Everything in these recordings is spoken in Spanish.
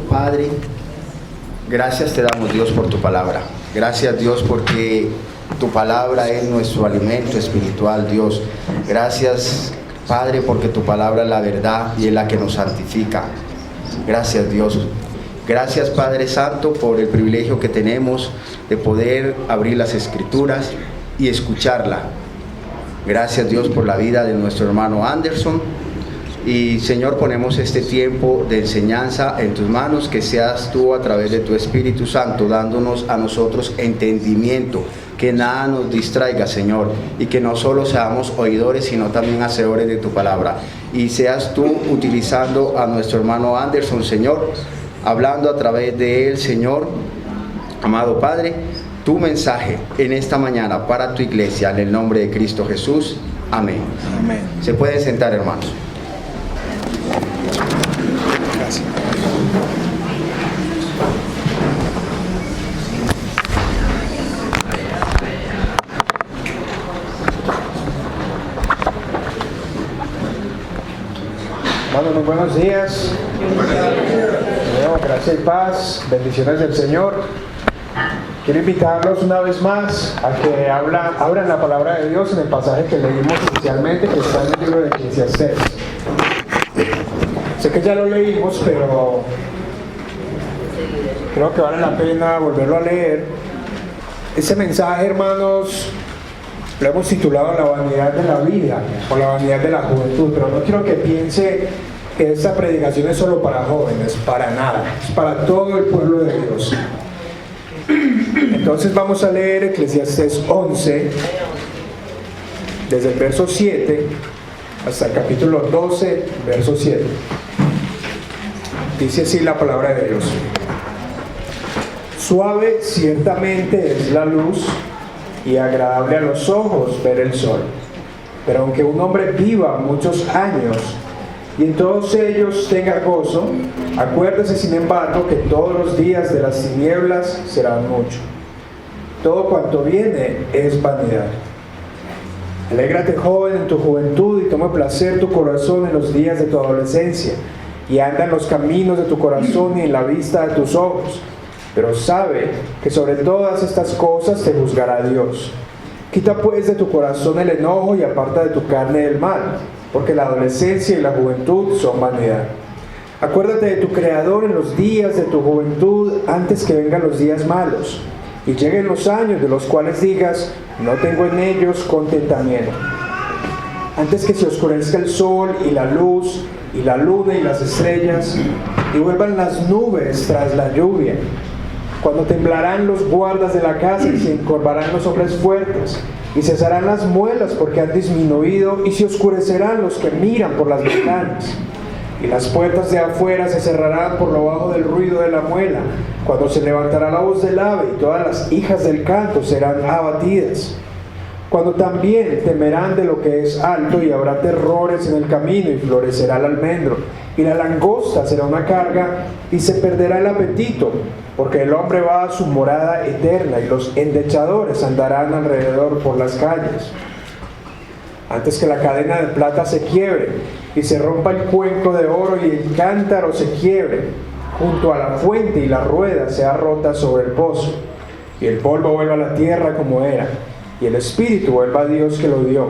Padre, gracias te damos, Dios, por tu palabra. Gracias, Dios, porque tu palabra es nuestro alimento espiritual, Dios. Gracias, Padre, porque tu palabra es la verdad y es la que nos santifica. Gracias, Dios. Gracias, Padre Santo, por el privilegio que tenemos de poder abrir las Escrituras y escucharla. Gracias, Dios, por la vida de nuestro hermano Anderson. Y, Señor, ponemos este tiempo de enseñanza en tus manos, que seas tú a través de tu Espíritu Santo dándonos a nosotros entendimiento, que nada nos distraiga, Señor, y que no solo seamos oidores, sino también hacedores de tu palabra. Y seas tú utilizando a nuestro hermano Anderson, Señor, hablando a través de él, Señor, amado Padre, tu mensaje en esta mañana para tu iglesia, en el nombre de Cristo Jesús. Amén. Amén. Se pueden sentar, hermanos. Gracias. Hermanos, muy buenos días. Gracias y paz, bendiciones del Señor. Quiero invitarlos una vez más a que abran la palabra de Dios en el pasaje que leímos inicialmente, que está en el libro de Eclesiastés. Sé que ya lo leímos, pero creo que vale la pena volverlo a leer. Ese mensaje, hermanos, lo hemos titulado La vanidad de la vida o la vanidad de la juventud, pero no quiero que piense que esta predicación es solo para jóvenes, para nada, es para todo el pueblo de Dios. Entonces vamos a leer Eclesiastés 11, desde el verso 7 hasta el capítulo 12, verso 7. Dice así la palabra de Dios: Suave ciertamente es la luz y agradable a los ojos ver el sol, pero aunque un hombre viva muchos años y en todos ellos tenga gozo, acuérdese sin embargo que todos los días de las tinieblas serán mucho. Todo cuanto viene es vanidad. Alégrate, joven, en tu juventud, y toma placer tu corazón en los días de tu adolescencia, y anda en los caminos de tu corazón y en la vista de tus ojos. Pero sabe que sobre todas estas cosas te juzgará Dios. Quita pues de tu corazón el enojo y aparta de tu carne el mal, porque la adolescencia y la juventud son vanidad. Acuérdate de tu Creador en los días de tu juventud, antes que vengan los días malos, y lleguen los años de los cuales digas: no tengo en ellos contentamiento. Antes que se oscurezca el sol y la luz, y la luna y las estrellas, y vuelvan las nubes tras la lluvia, cuando temblarán los guardas de la casa y se encorvarán los hombres fuertes, y cesarán las muelas porque han disminuido, y se oscurecerán los que miran por las ventanas, y las puertas de afuera se cerrarán por lo bajo del ruido de la muela, cuando se levantará la voz del ave y todas las hijas del canto serán abatidas, cuando también temerán de lo que es alto y habrá terrores en el camino y florecerá el almendro y la langosta será una carga y se perderá el apetito, porque el hombre va a su morada eterna y los endechadores andarán alrededor por las calles. Antes que la cadena de plata se quiebre y se rompa el cuenco de oro y el cántaro se quiebre junto a la fuente y la rueda sea rota sobre el pozo y el polvo vuelva a la tierra como era y el espíritu vuelva a Dios que lo dio.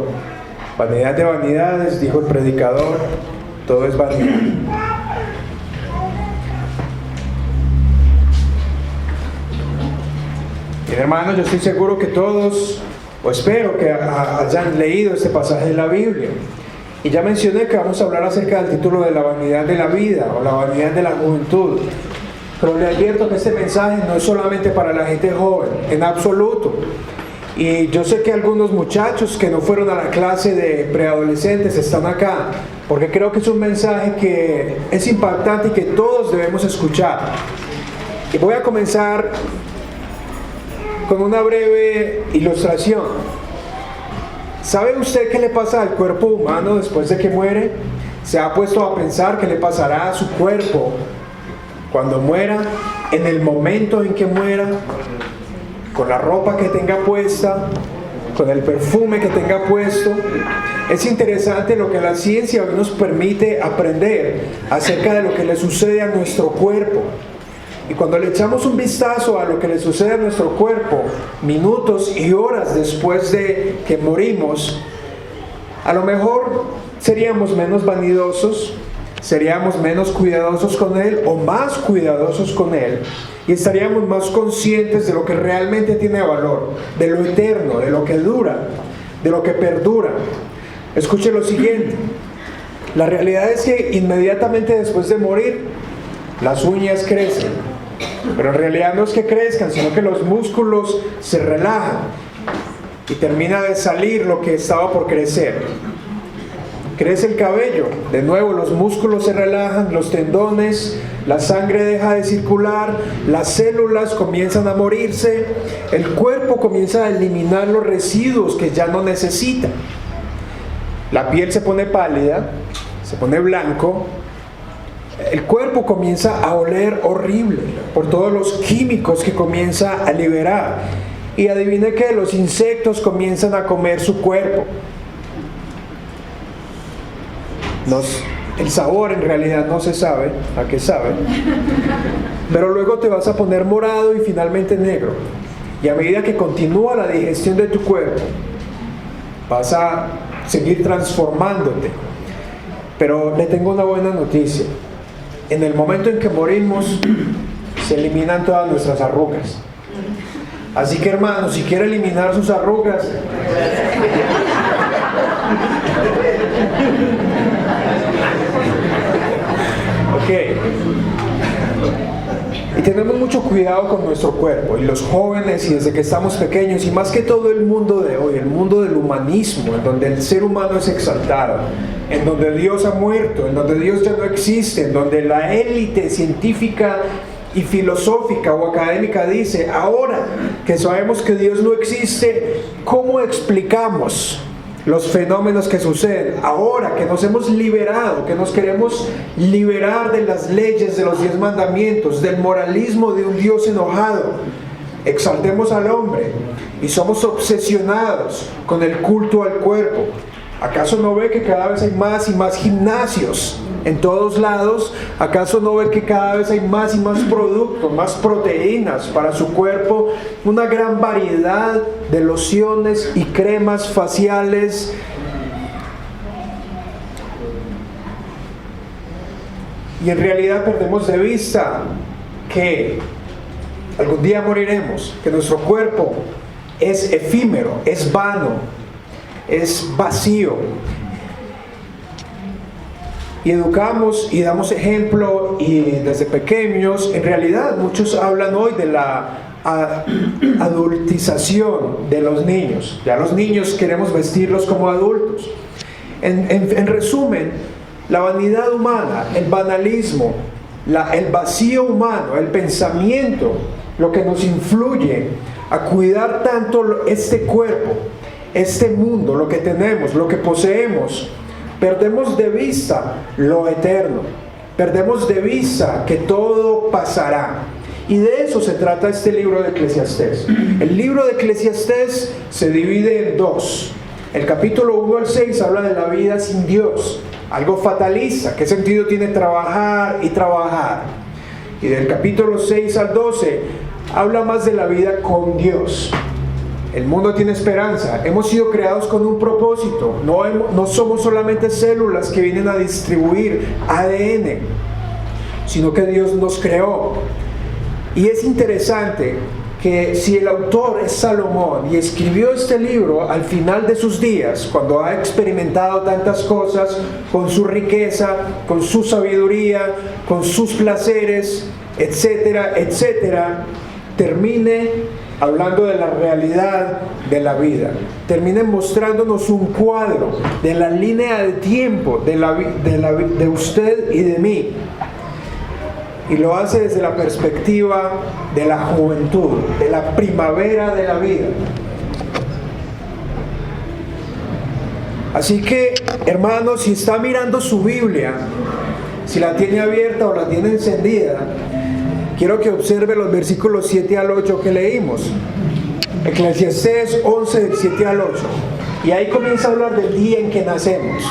Vanidad de vanidades, dijo el predicador, todo es vanidad. Bien, hermanos, yo estoy seguro que todos, o espero que hayan leído este pasaje de la Biblia. Y ya mencioné que vamos a hablar acerca del título de la vanidad de la vida o la vanidad de la juventud. Pero le advierto que este mensaje no es solamente para la gente joven, en absoluto. Y yo sé que algunos muchachos que no fueron a la clase de preadolescentes están acá, porque creo que es un mensaje que es impactante y que todos debemos escuchar. Y voy a comenzar con una breve ilustración. ¿Sabe usted qué le pasa al cuerpo humano después de que muere? ¿Se ha puesto a pensar qué le pasará a su cuerpo cuando muera, en el momento en que muera, con la ropa que tenga puesta, con el perfume que tenga puesto. Es interesante lo que la ciencia hoy nos permite aprender acerca de lo que le sucede a nuestro cuerpo. Y cuando le echamos un vistazo a lo que le sucede a nuestro cuerpo, minutos y horas después de que morimos, a lo mejor seríamos menos vanidosos, seríamos menos cuidadosos con él o más cuidadosos con él, y estaríamos más conscientes de lo que realmente tiene valor, de lo eterno, de lo que dura, de lo que perdura. Escuche lo siguiente: la realidad es que inmediatamente después de morir, las uñas crecen, pero en realidad no es que crezcan, sino que los músculos se relajan y termina de salir lo que estaba por crecer. Crece el cabello, de nuevo los músculos se relajan, los tendones, la sangre deja de circular, las células comienzan a morirse, el cuerpo comienza a eliminar los residuos que ya no necesita. La piel se pone pálida, se pone blanco, el cuerpo comienza a oler horrible por todos los químicos que comienza a liberar. Y adivine qué, los insectos comienzan a comer su cuerpo. El sabor en realidad no se sabe a qué sabe, pero luego te vas a poner morado y finalmente negro. Y a medida que continúa la digestión de tu cuerpo, vas a seguir transformándote. Pero le tengo una buena noticia: en el momento en que morimos, se eliminan todas nuestras arrugas. Así que, hermanos, si quiere eliminar sus arrugas, y tenemos mucho cuidado con nuestro cuerpo, y los jóvenes, y desde que estamos pequeños, y más que todo el mundo de hoy, el mundo del humanismo, en donde el ser humano es exaltado, en donde Dios ha muerto, en donde Dios ya no existe, en donde la élite científica y filosófica o académica dice: ahora que sabemos que Dios no existe, ¿cómo explicamos los fenómenos que suceden? Ahora que nos hemos liberado, que nos queremos liberar de las leyes, de los 10 mandamientos, del moralismo de un Dios enojado, exaltemos al hombre, y somos obsesionados con el culto al cuerpo. ¿Acaso no ve que cada vez hay más y más gimnasios en todos lados? ¿Acaso no ve que cada vez hay más y más productos, más proteínas para su cuerpo? Una gran variedad de lociones y cremas faciales. Y en realidad perdemos de vista que algún día moriremos, que nuestro cuerpo es efímero, es vano, es vacío. Y educamos y damos ejemplo, y desde pequeños, en realidad muchos hablan hoy de la adultización de los niños. Ya los niños queremos vestirlos como adultos. En resumen, la vanidad humana, el banalismo, el vacío humano, el pensamiento, lo que nos influye a cuidar tanto este cuerpo, este mundo, lo que tenemos, lo que poseemos. Perdemos de vista lo eterno, perdemos de vista que todo pasará. Y de eso se trata este libro de Eclesiastés. El libro de Eclesiastés se divide en dos. El capítulo 1 al 6 habla de la vida sin Dios, algo fatalista. ¿Qué sentido tiene trabajar y trabajar? Y del capítulo 6 al 12 habla más de la vida con Dios. El mundo tiene esperanza, hemos sido creados con un propósito, no somos solamente células que vienen a distribuir ADN, sino que Dios nos creó. Y es interesante que si el autor es Salomón y escribió este libro al final de sus días, cuando ha experimentado tantas cosas, con su riqueza, con su sabiduría, con sus placeres, etcétera, etcétera, termine hablando de la realidad de la vida, termine mostrándonos un cuadro de la línea de tiempo de usted y de mí. Y lo hace desde la perspectiva de la juventud, de la primavera de la vida. Así que, hermanos, si está mirando su Biblia, si la tiene abierta o la tiene encendida, quiero que observe los versículos 7 al 8 que leímos. Eclesiastés 11, del 7 al 8. Y ahí comienza a hablar del día en que nacemos.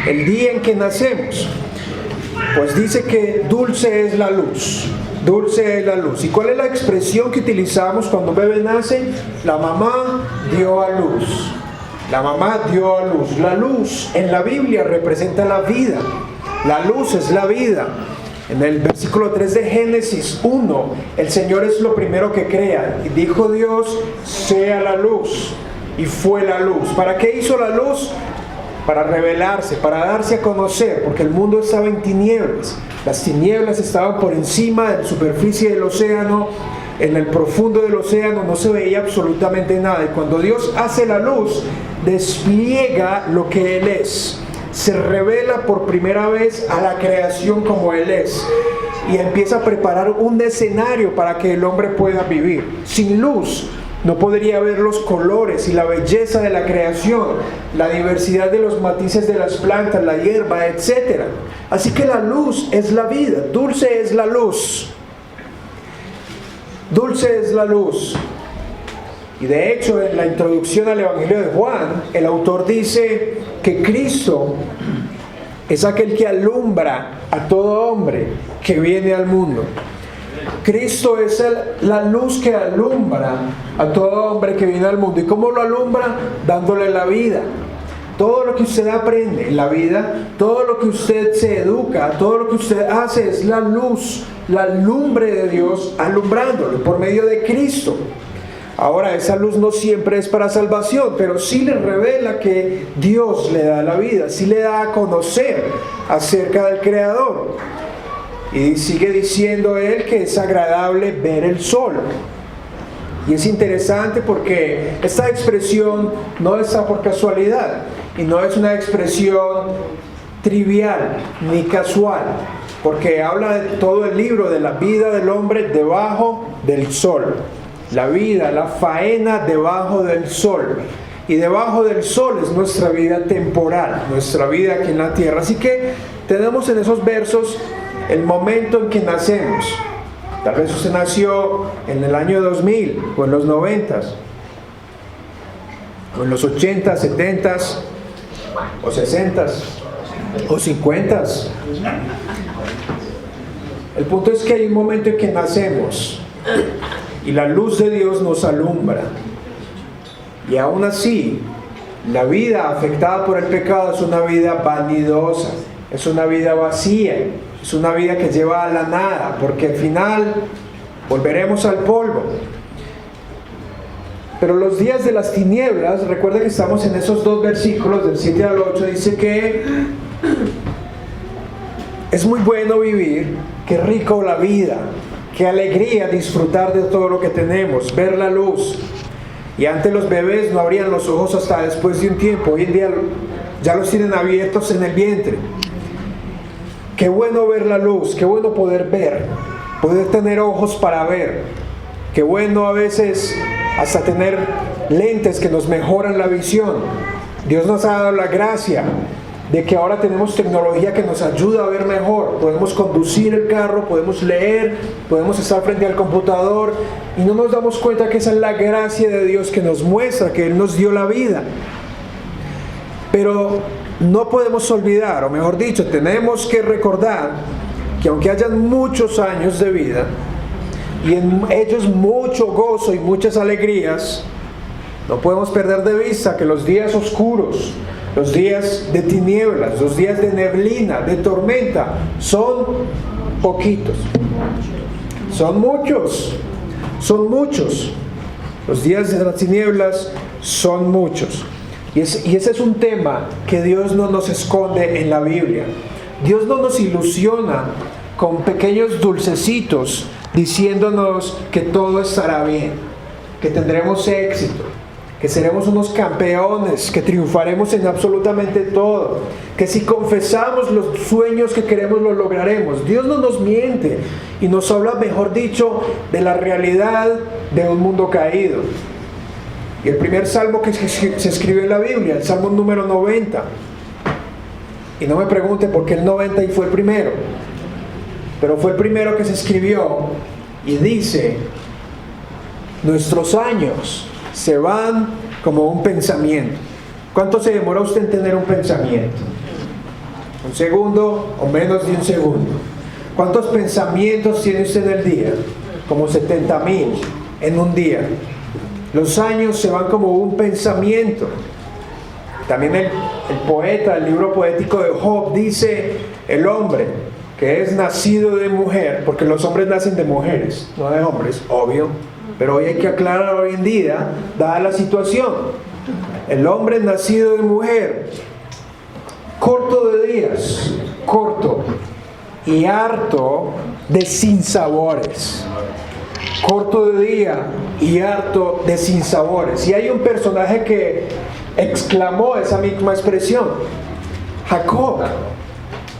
El día en que nacemos. Pues dice que dulce es la luz. Dulce es la luz. ¿Y cuál es la expresión que utilizamos cuando un bebé nace? La mamá dio a luz. La mamá dio a luz. La luz en la Biblia representa la vida. La luz es la vida. En el versículo 3 de Génesis 1, el Señor es lo primero que crea. Y dijo Dios, sea la luz. Y fue la luz. ¿Para qué hizo la luz? Para revelarse, para darse a conocer, porque el mundo estaba en tinieblas. Las tinieblas estaban por encima de la superficie del océano. En el profundo del océano no se veía absolutamente nada. Y cuando Dios hace la luz, despliega lo que Él es. Se revela por primera vez a la creación como Él es. Y empieza a preparar un escenario para que el hombre pueda vivir. Sin luz no podría ver los colores y la belleza de la creación, la diversidad de los matices de las plantas, la hierba, etc. Así que la luz es la vida, dulce es la luz. Dulce es la luz. Y de hecho, en la introducción al Evangelio de Juan, el autor dice que Cristo es aquel que alumbra a todo hombre que viene al mundo. Cristo es la luz que alumbra a todo hombre que viene al mundo. ¿Y cómo lo alumbra? Dándole la vida. Todo lo que usted aprende en la vida, todo lo que usted se educa, todo lo que usted hace es la luz, la lumbre de Dios alumbrándolo por medio de Cristo. Ahora, esa luz no siempre es para salvación, pero sí le revela que Dios le da la vida, sí le da a conocer acerca del Creador. Y sigue diciendo él que es agradable ver el sol. Y es interesante porque esta expresión no está por casualidad y no es una expresión trivial ni casual, porque habla de todo el libro de la vida del hombre debajo del sol. La vida, la faena debajo del sol. Y debajo del sol es nuestra vida temporal, nuestra vida aquí en la tierra. Así que tenemos en esos versos el momento en que nacemos. Tal vez usted nació en el año 2000 o en los 90 o en los 80, 70 o 60 o 50. El punto es que hay un momento en que nacemos y la luz de Dios nos alumbra. Y aún así, la vida afectada por el pecado es una vida vanidosa, es una vida vacía, es una vida que lleva a la nada, porque al final volveremos al polvo. Pero los días de las tinieblas, recuerda que estamos en esos dos versículos del 7 al 8, dice que es muy bueno vivir, qué rico la vida, qué alegría disfrutar de todo lo que tenemos, ver la luz. Y antes los bebés no abrían los ojos hasta después de un tiempo, hoy en día ya los tienen abiertos en el vientre. Qué bueno ver la luz, qué bueno poder ver, poder tener ojos para ver. Qué bueno a veces hasta tener lentes que nos mejoran la visión. Dios nos ha dado la gracia de que ahora tenemos tecnología que nos ayuda a ver mejor. Podemos conducir el carro, podemos leer, podemos estar frente al computador y no nos damos cuenta que esa es la gracia de Dios que nos muestra, que Él nos dio la vida. Pero no podemos olvidar, o mejor dicho, tenemos que recordar que aunque hayan muchos años de vida y en ellos mucho gozo y muchas alegrías, no podemos perder de vista que los días oscuros, los días de tinieblas, los días de neblina, de tormenta, son poquitos. Son muchos. Los días de las tinieblas son muchos. Y ese es un tema que Dios no nos esconde en la Biblia. Dios no nos ilusiona con pequeños dulcecitos diciéndonos que todo estará bien, que tendremos éxito, que seremos unos campeones, que triunfaremos en absolutamente todo, que si confesamos los sueños que queremos los lograremos. Dios no nos miente y nos habla, mejor dicho, de la realidad de un mundo caído. Y el primer salmo que se escribió en la Biblia, el salmo número 90. Y no me pregunte por qué el 90 y fue el primero, pero fue el primero que se escribió y dice: nuestros años se van como un pensamiento. ¿Cuánto se demora usted en tener un pensamiento? ¿Un segundo o menos de un segundo? ¿Cuántos pensamientos tiene usted en el día? Como 70,000 en un día. Los años se van como un pensamiento. También el poeta, el libro poético de Job dice, el hombre que es nacido de mujer, porque los hombres nacen de mujeres, no de hombres, obvio, pero hoy hay que aclarar hoy en día, dada la situación. El hombre nacido de mujer, corto de días, corto y harto de sinsabores. Corto de día y harto de sinsabores. Y hay un personaje que exclamó esa misma expresión. Jacob,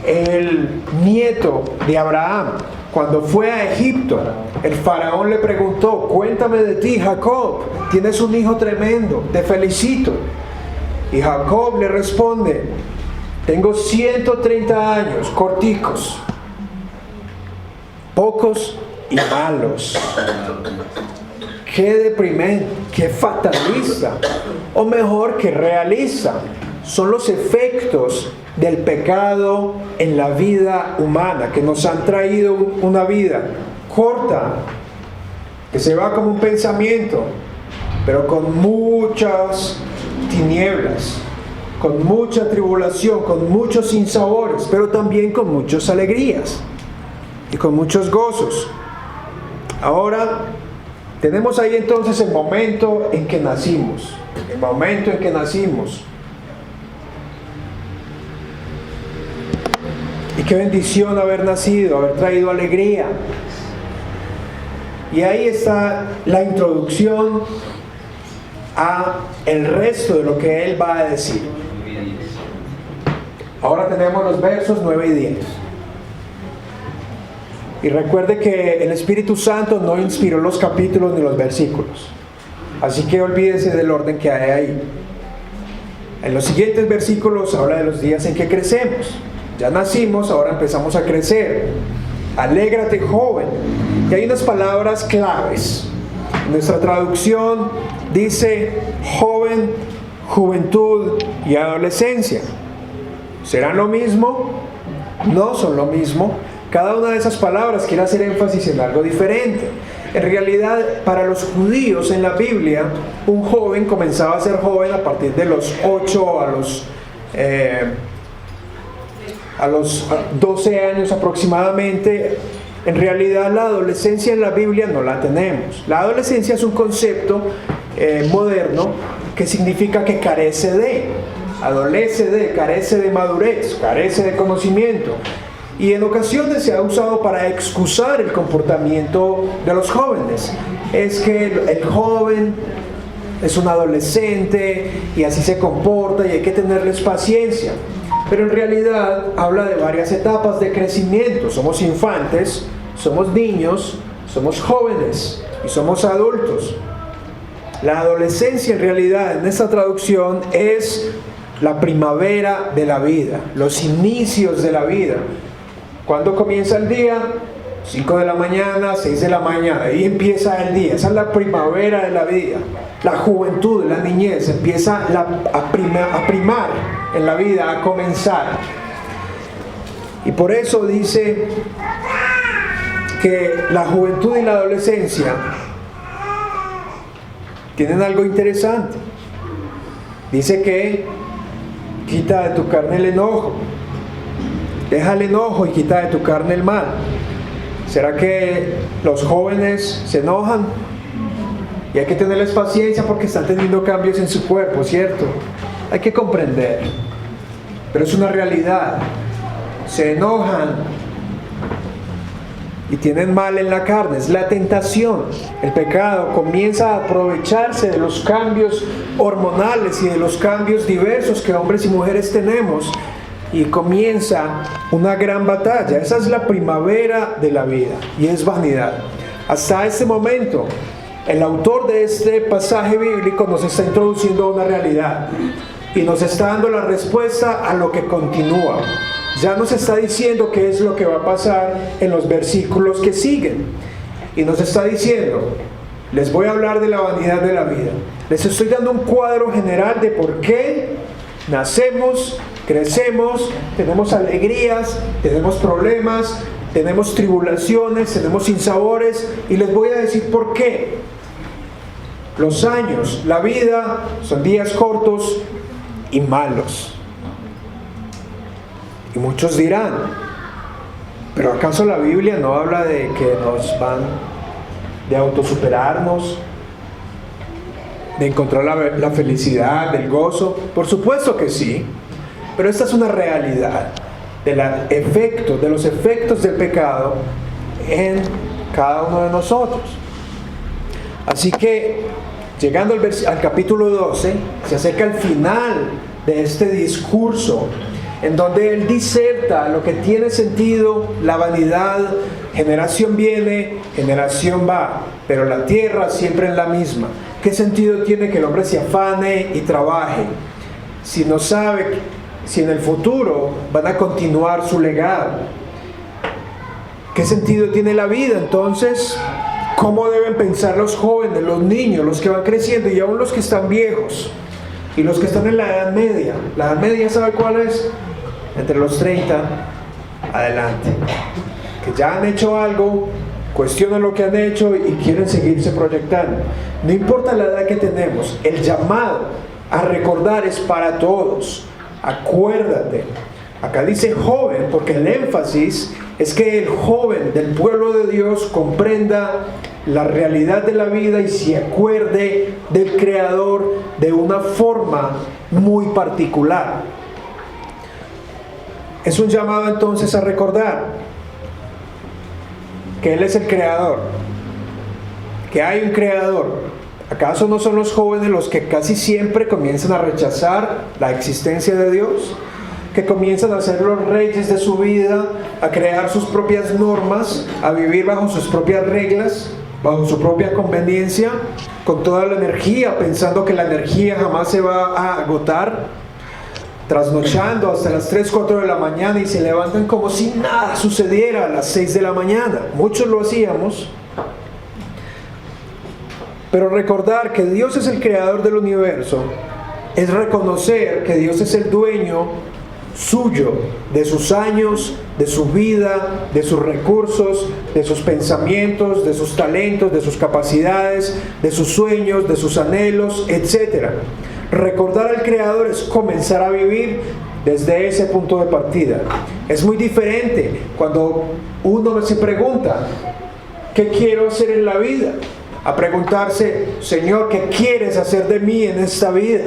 el nieto de Abraham, cuando fue a Egipto, el faraón le preguntó, cuéntame de ti, Jacob, tienes un hijo tremendo, te felicito. Y Jacob le responde, tengo 130 años, corticos, pocos y malos. Qué deprimente, qué fatalista, o mejor que realista. Son los efectos del pecado en la vida humana, que nos han traído una vida corta, que se va como un pensamiento, pero con muchas tinieblas, con mucha tribulación, con muchos sinsabores, pero también con muchas alegrías y con muchos gozos. Ahora tenemos ahí entonces el momento en que nacimos, el momento en que nacimos. Y qué bendición haber nacido, haber traído alegría. Y ahí está la introducción a el resto de lo que él va a decir. Ahora tenemos los versos 9 y 10. Y recuerde que el Espíritu Santo no inspiró los capítulos ni los versículos. Así que olvídese del orden que hay ahí. En los siguientes versículos habla de los días en que crecemos. Ya nacimos, ahora empezamos a crecer. Alégrate, joven. Y hay unas palabras claves. Nuestra traducción dice joven, juventud y adolescencia. ¿Serán lo mismo? No son lo mismo. Cada una de esas palabras quiere hacer énfasis en algo diferente. En realidad, para los judíos en la Biblia, un joven comenzaba a ser joven a partir de los 8 a los 12 años aproximadamente. En realidad, la adolescencia en la Biblia no la tenemos. La adolescencia es un concepto moderno que significa que carece de, adolece de, carece de madurez, carece de conocimiento. Y en ocasiones se ha usado para excusar el comportamiento de los jóvenes. Es que el joven es un adolescente y así se comporta y hay que tenerles paciencia. Pero en realidad habla de varias etapas de crecimiento. Somos infantes, somos niños, somos jóvenes y somos adultos. La adolescencia en realidad en esta traducción es la primavera de la vida, los inicios de la vida. ¿Cuándo comienza el día? 5 de la mañana, 6 de la mañana, ahí empieza el día. Esa es la primavera de la vida. La juventud, la niñez, empieza a primar en la vida, a comenzar. Y por eso dice que la juventud y la adolescencia tienen algo interesante. Dice que quita de tu carne el enojo. Deja el enojo y quita de tu carne el mal. ¿Será que los jóvenes se enojan? Y hay que tenerles paciencia porque están teniendo cambios en su cuerpo, ¿cierto? Hay que comprender. Pero es una realidad. Se enojan y tienen mal en la carne. Es la tentación. El pecado comienza a aprovecharse de los cambios hormonales y de los cambios diversos que hombres y mujeres tenemos. Y comienza una gran batalla. Esa es la primavera de la vida y es vanidad. Hasta este momento, el autor de este pasaje bíblico nos está introduciendo una realidad y nos está dando la respuesta a lo que continúa. Ya nos está diciendo qué es lo que va a pasar en los versículos que siguen. Y nos está diciendo, les voy a hablar de la vanidad de la vida. Les estoy dando un cuadro general de por qué nacemos, crecemos, tenemos alegrías, tenemos problemas, tenemos tribulaciones, tenemos sinsabores, y les voy a decir por qué. Los años, la vida, son días cortos y malos. Y muchos dirán, ¿pero acaso la Biblia no habla de que nos van de autosuperarnos, de encontrar la felicidad, del gozo? Por supuesto que sí, pero esta es una realidad de los efectos del pecado en cada uno de nosotros. Así que, llegando al capítulo 12, se acerca el final de este discurso, en donde él diserta lo que tiene sentido la vanidad. Generación viene, generación va, pero la tierra siempre es la misma. ¿Qué sentido tiene que el hombre se afane y trabaje si no sabe si en el futuro van a continuar su legado? ¿Qué sentido tiene la vida? Entonces, ¿cómo deben pensar los jóvenes, los niños, los que van creciendo y aún los que están viejos y los que están en la edad media? La edad media, ¿sabe cuál es? Entre los 30 adelante, que ya han hecho algo, cuestionan lo que han hecho y quieren seguirse proyectando. No importa la edad que tenemos, el llamado a recordar es para todos. Acuérdate. Acá dice joven porque el énfasis es que el joven del pueblo de Dios comprenda la realidad de la vida y se acuerde del Creador de una forma muy particular. Es un llamado entonces a recordar que Él es el Creador, que hay un Creador. ¿Acaso no son los jóvenes los que casi siempre comienzan a rechazar la existencia de Dios? Que comienzan a ser los reyes de su vida, a crear sus propias normas, a vivir bajo sus propias reglas, bajo su propia conveniencia, con toda la energía, pensando que la energía jamás se va a agotar, trasnochando hasta las 3, 4 de la mañana y se levantan como si nada sucediera a las 6 de la mañana. Muchos lo hacíamos. Pero recordar que Dios es el creador del universo es reconocer que Dios es el dueño suyo, de sus años, de su vida, de sus recursos, de sus pensamientos, de sus talentos, de sus capacidades, de sus sueños, de sus anhelos, etc. Recordar al Creador es comenzar a vivir desde ese punto de partida. Es muy diferente cuando uno se pregunta, ¿qué quiero hacer en la vida?, a preguntarse, Señor, ¿qué quieres hacer de mí en esta vida?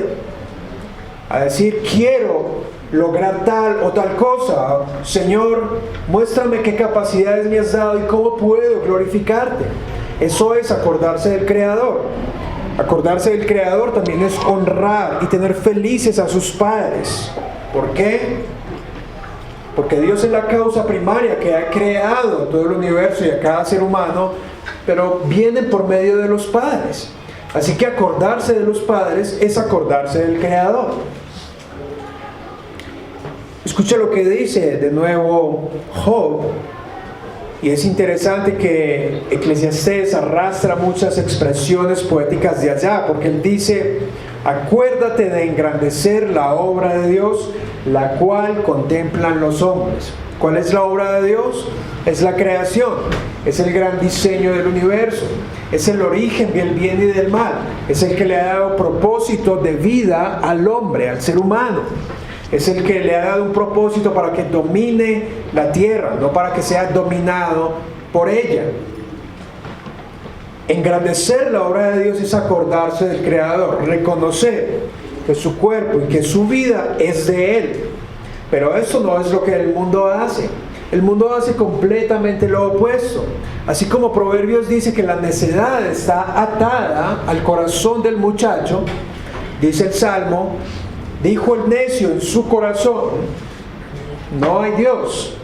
A decir, quiero lograr tal o tal cosa. Señor, muéstrame qué capacidades me has dado y cómo puedo glorificarte. Eso es acordarse del Creador. Acordarse del Creador también es honrar y tener felices a sus padres. ¿Por qué? Porque Dios es la causa primaria que ha creado todo el universo y a cada ser humano, pero viene por medio de los padres. Así que acordarse de los padres es acordarse del Creador. Escucha lo que dice de nuevo Job. Y es interesante que Eclesiastés arrastra muchas expresiones poéticas de allá, porque él dice, acuérdate de engrandecer la obra de Dios, la cual contemplan los hombres. ¿Cuál es la obra de Dios? Es la creación, es el gran diseño del universo, es el origen del bien y del mal, es el que le ha dado propósito de vida al hombre, al ser humano. Es el que le ha dado un propósito para que domine la tierra, no para que sea dominado por ella. Engrandecer la obra de Dios es acordarse del Creador, reconocer que su cuerpo y que su vida es de Él. Pero eso no es lo que el mundo hace. El mundo hace completamente lo opuesto. Así como Proverbios dice que la necedad está atada al corazón del muchacho, dice el Salmo, dijo el necio en su corazón, no hay Dios.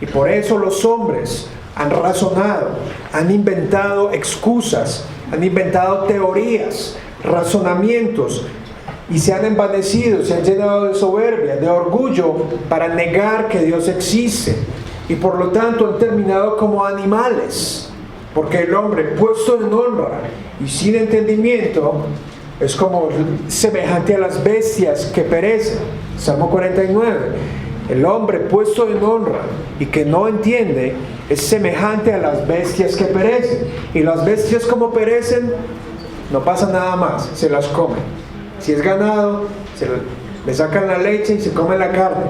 Y por eso los hombres han razonado, han inventado excusas, han inventado teorías, razonamientos, y se han envanecido, se han llenado de soberbia, de orgullo, para negar que Dios existe. Y por lo tanto han terminado como animales, Porque el hombre puesto en honra y sin entendimiento es como semejante a las bestias que perecen. Salmo 49. El hombre puesto en honra y que no entiende es semejante a las bestias que perecen. Y las bestias como perecen, no pasa nada más, se las comen. Si es ganado, le sacan la leche y se comen la carne.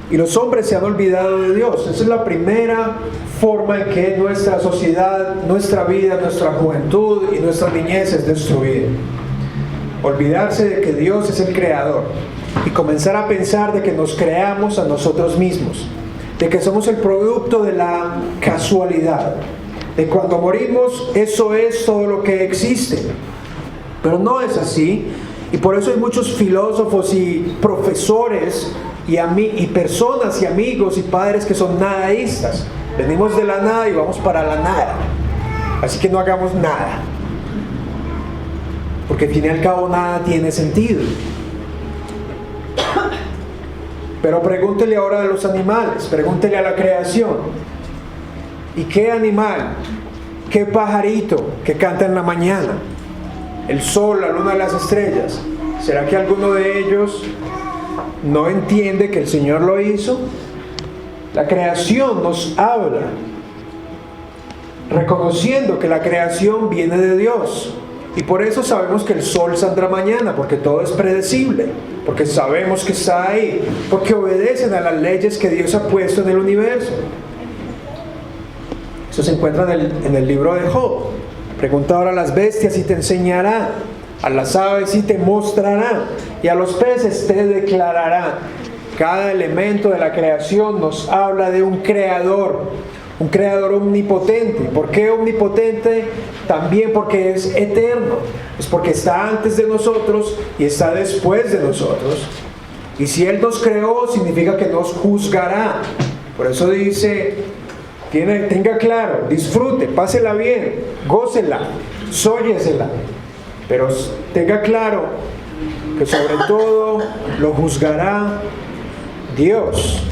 Y los hombres se han olvidado de Dios. Esa es la primera forma en que nuestra sociedad, nuestra vida, nuestra juventud y nuestra niñez es destruida. Olvidarse de que Dios es el creador y comenzar a pensar de que nos creamos a nosotros mismos, de que somos el producto de la casualidad, de cuando morimos eso es todo lo que existe. Pero no es así, y por eso hay muchos filósofos y profesores y personas y amigos y padres que son nadaístas. Venimos de la nada y vamos para la nada, así que no hagamos nada, porque al fin y al cabo nada tiene sentido. Pero pregúntele ahora a los animales, pregúntele a la creación. ¿Y qué animal, qué pajarito que canta en la mañana? El sol, la luna, las estrellas. ¿Será que alguno de ellos no entiende que el Señor lo hizo? La creación nos habla, reconociendo que la creación viene de Dios. Y por eso sabemos que el sol saldrá mañana, porque todo es predecible, porque sabemos que está ahí, porque obedecen a las leyes que Dios ha puesto en el universo. Eso se encuentra en el libro de Job. Pregunta ahora a las bestias y te enseñarán, a las aves y te mostrarán, y a los peces te declararán. Cada elemento de la creación nos habla de un creador omnipotente. ¿Por qué omnipotente? También porque es eterno, es porque está antes de nosotros y está después de nosotros. Y si Él nos creó, significa que nos juzgará. Por eso dice, tenga claro, disfrute, pásela bien, gócela, sóyesela, pero tenga claro que sobre todo lo juzgará Dios.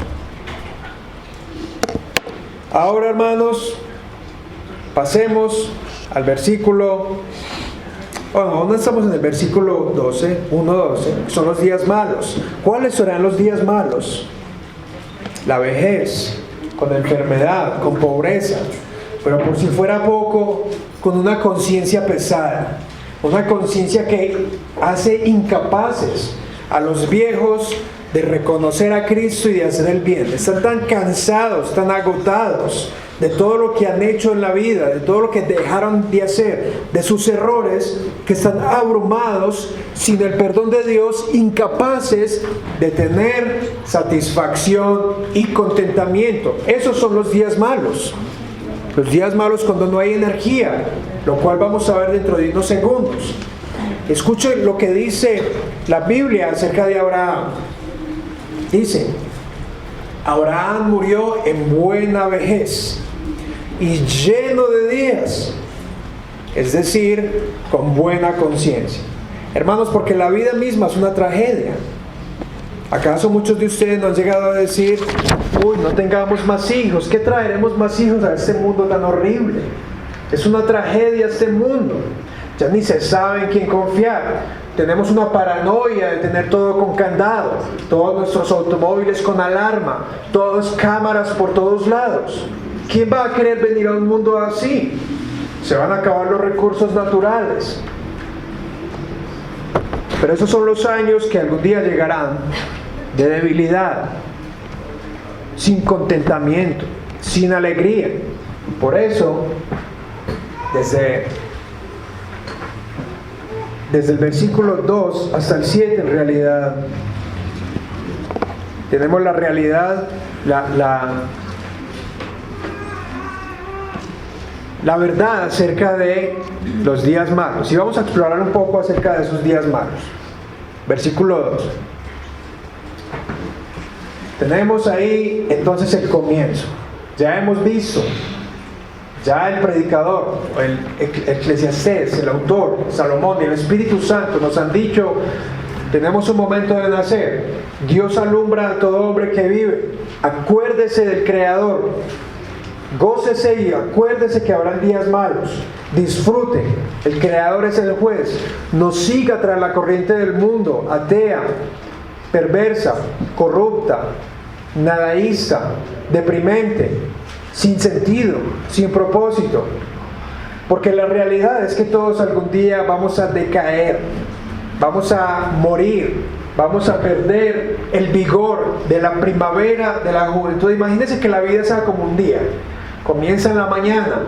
Ahora, hermanos, pasemos al versículo, aún estamos en el versículo 12, 1:12, son los días malos. ¿Cuáles serán los días malos? La vejez, con enfermedad, con pobreza, pero por si fuera poco, con una conciencia pesada, una conciencia que hace incapaces a los viejos de reconocer a Cristo y de hacer el bien. Están tan cansados, tan agotados de todo lo que han hecho en la vida, de todo lo que dejaron de hacer, de sus errores, que están abrumados, sin el perdón de Dios, incapaces de tener satisfacción y contentamiento. Esos son los días malos. Los días malos cuando no hay energía, lo cual vamos a ver dentro de unos segundos. Escuchen lo que dice la Biblia acerca de Abraham. Dice, Abraham murió en buena vejez y lleno de días, es decir, con buena conciencia. Hermanos, porque la vida misma es una tragedia. ¿Acaso muchos de ustedes no han llegado a decir, uy, no tengamos más hijos? ¿Qué traeremos más hijos a este mundo tan horrible? Es una tragedia este mundo. Ya ni se sabe en quién confiar. Tenemos una paranoia de tener todo con candado, todos nuestros automóviles con alarma, todas cámaras por todos lados. ¿Quién va a querer venir a un mundo así? Se van a acabar los recursos naturales. Pero esos son los años que algún día llegarán de debilidad, sin contentamiento, sin alegría. Por eso, desde el versículo 2 hasta el 7, en realidad, tenemos la realidad, la verdad acerca de los días malos. Y vamos a explorar un poco acerca de esos días malos. Versículo 2. Tenemos ahí entonces el comienzo. Ya hemos visto, ya el predicador, el Eclesiastés, el autor, Salomón y el Espíritu Santo nos han dicho, tenemos un momento de nacer. Dios alumbra a todo hombre que vive. acuérdese del Creador. Gócese y acuérdese que habrán días malos. Disfrute, el Creador es el juez. No siga tras la corriente del mundo, atea, perversa, corrupta, nadaísta, deprimente, sin sentido, sin propósito. Porque la realidad es que todos algún día vamos a decaer, vamos a morir, vamos a perder el vigor de la primavera, de la juventud. Imagínense que la vida sea como un día. Comienza en la mañana,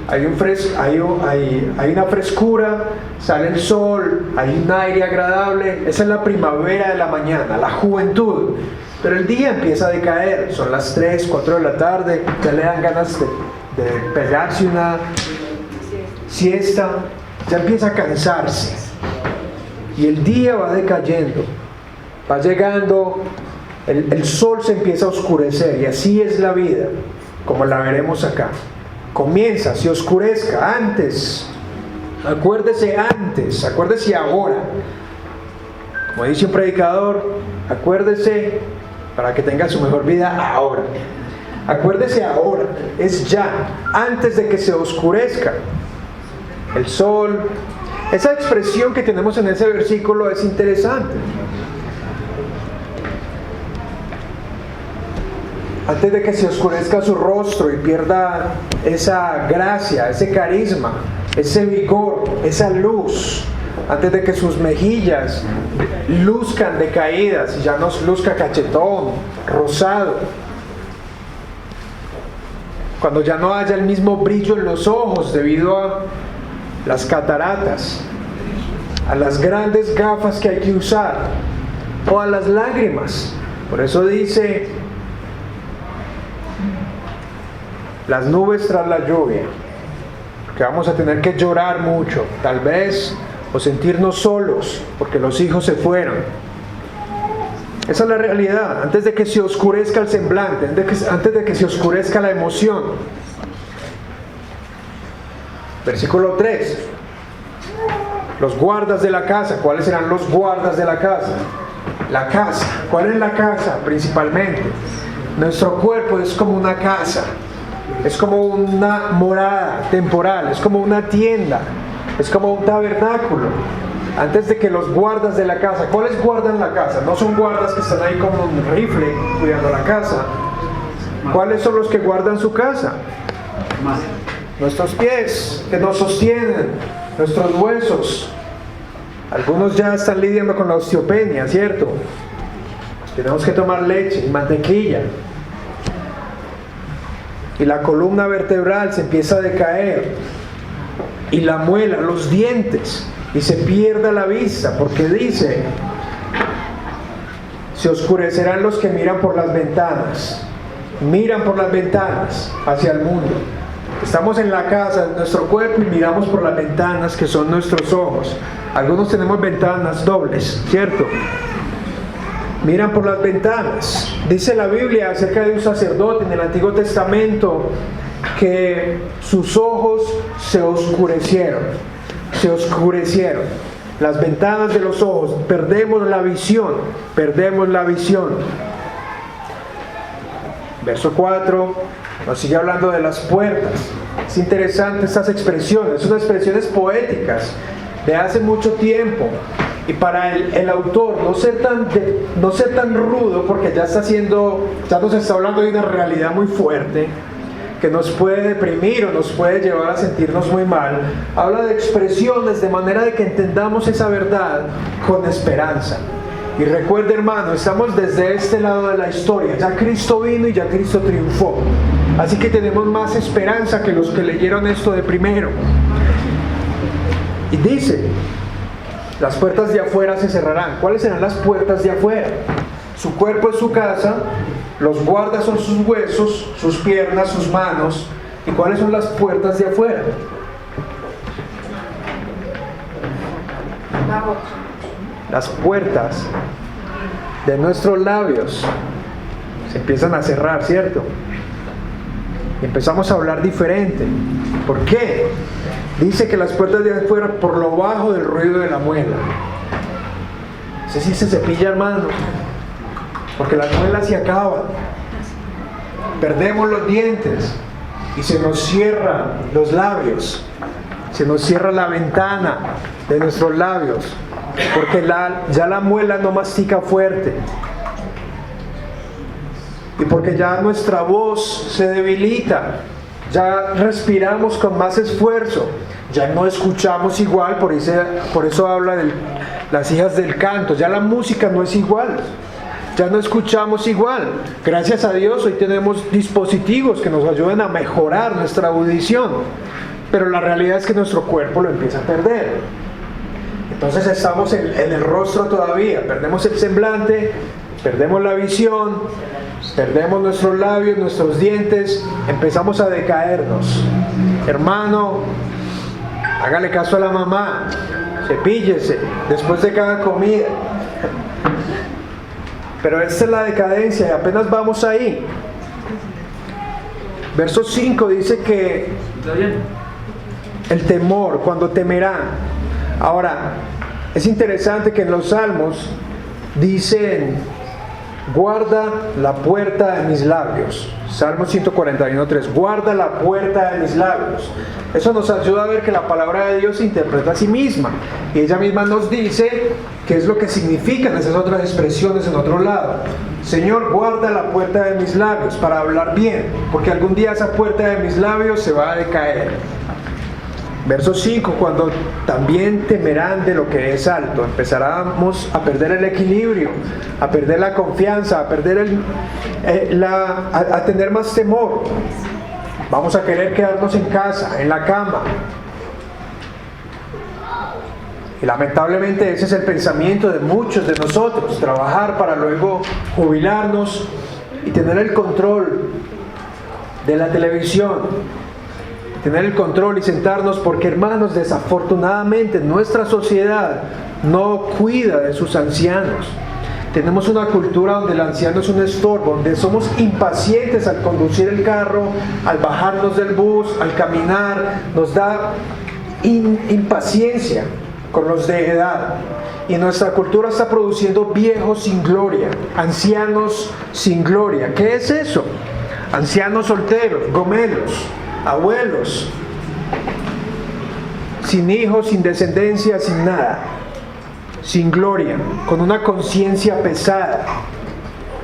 hay una frescura, sale el sol, hay un aire agradable. Esa es la primavera de la mañana, la juventud. Pero el día empieza a decaer, son las 3, 4 de la tarde, ya le dan ganas de pegarse una siesta, ya empieza a cansarse. Y el día va decayendo, va llegando, el sol se empieza a oscurecer, y así es la vida, como la veremos acá. Comienza, se oscurezca antes, acuérdese ahora. Como dice un predicador, acuérdese para que tenga su mejor vida ahora. Acuérdese ahora, es ya, antes de que se oscurezca el sol. Esa expresión que tenemos en ese versículo es interesante. Antes de que se oscurezca su rostro y pierda esa gracia, ese carisma, ese vigor, esa luz, antes de que sus mejillas luzcan decaídas y ya no luzca cachetón, rosado, cuando ya no haya el mismo brillo en los ojos debido a las cataratas, a las grandes gafas que hay que usar, o a las lágrimas. Por eso dice, las nubes tras la lluvia, que vamos a tener que llorar mucho, tal vez, o sentirnos solos, porque los hijos se fueron. Esa es la realidad, antes de que se oscurezca el semblante, antes de que se oscurezca la emoción. Versículo 3. Los guardas de la casa. ¿Cuáles serán los guardas de la casa? La casa. ¿Cuál es la casa? Principalmente, nuestro cuerpo es como una casa, es como una morada temporal, es como una tienda, es como un tabernáculo. Antes de que los guardas de la casa, ¿cuáles guardan la casa? No son guardas que están ahí con un rifle cuidando la casa. ¿Cuáles son los que guardan su casa? Nuestros pies, que nos sostienen, nuestros huesos. Algunos ya están lidiando con la osteopenia, ¿cierto? Tenemos que tomar leche y mantequilla. Y la columna vertebral se empieza a decaer. Y la muela, los dientes. Y se pierda la vista, porque dice, se oscurecerán los que miran por las ventanas. Miran por las ventanas hacia el mundo. Estamos en la casa, en nuestro cuerpo, y miramos por las ventanas que son nuestros ojos. Algunos tenemos ventanas dobles, ¿cierto? Miran por las ventanas. Dice la Biblia acerca de un sacerdote en el Antiguo Testamento que sus ojos se oscurecieron. Se oscurecieron. Las ventanas de los ojos. Perdemos la visión. Perdemos la visión. Verso 4 nos sigue hablando de las puertas. Es interesante estas expresiones. Son expresiones poéticas de hace mucho tiempo. Y para el autor no ser tan rudo, porque ya nos está hablando de una realidad muy fuerte que nos puede deprimir o nos puede llevar a sentirnos muy mal. Habla de expresiones de manera de que entendamos esa verdad con esperanza. Y recuerde, hermano, estamos desde este lado de la historia. Ya Cristo vino y ya Cristo triunfó. Así que tenemos más esperanza que los que leyeron esto de primero. Y dice, las puertas de afuera se cerrarán. ¿Cuáles serán las puertas de afuera? Su cuerpo es su casa, los guardas son sus huesos, sus piernas, sus manos. ¿Y cuáles son las puertas de afuera? Las puertas de nuestros labios se empiezan a cerrar, ¿cierto? Y empezamos a hablar diferente. ¿Por qué? Dice que las puertas de afuera por lo bajo del ruido de la muela. No sé si se cepilla, hermano, porque las muelas se acaban. perdemos los dientes y se nos cierran los labios, se nos cierra la ventana de nuestros labios, porque ya la muela no mastica fuerte, y porque ya nuestra voz se debilita, ya respiramos con más esfuerzo, ya no escuchamos igual, por eso habla de las hijas del canto, ya la música no es igual, ya no escuchamos igual. Gracias a Dios hoy tenemos dispositivos que nos ayudan a mejorar nuestra audición, pero la realidad es que nuestro cuerpo lo empieza a perder. Entonces estamos en el rostro todavía, perdemos el semblante, perdemos la visión, perdemos nuestros labios, nuestros dientes, empezamos a decaernos. Hermano, hágale caso a la mamá, cepíllese después de cada comida. Pero esta es la decadencia y apenas vamos ahí. Verso 5 dice que el temor, cuando temerán. Ahora, es interesante que en los Salmos dicen: guarda la puerta de mis labios. Salmo 141:3, guarda la puerta de mis labios. Eso nos ayuda a ver que la palabra de Dios se interpreta a sí misma, y ella misma nos dice qué es lo que significan esas otras expresiones en otro lado. Señor, guarda la puerta de mis labios para hablar bien, porque algún día esa puerta de mis labios se va a decaer. Verso 5, cuando también temerán de lo que es alto, empezaremos a perder el equilibrio, a perder la confianza, a perder a tener más temor. Vamos a querer quedarnos en casa, en la cama. Y lamentablemente ese es el pensamiento de muchos de nosotros, trabajar para luego jubilarnos y tener el control de la televisión, tener el control y sentarnos, porque hermanos, desafortunadamente nuestra sociedad no cuida de sus ancianos. Tenemos una cultura donde el anciano es un estorbo, donde somos impacientes al conducir el carro, al bajarnos del bus, al caminar, nos da impaciencia con los de edad. Y nuestra cultura está produciendo viejos sin gloria, ancianos sin gloria. ¿Qué es eso? Ancianos solteros, gomelos, abuelos, sin hijos, sin descendencia, sin nada, sin gloria, con una conciencia pesada,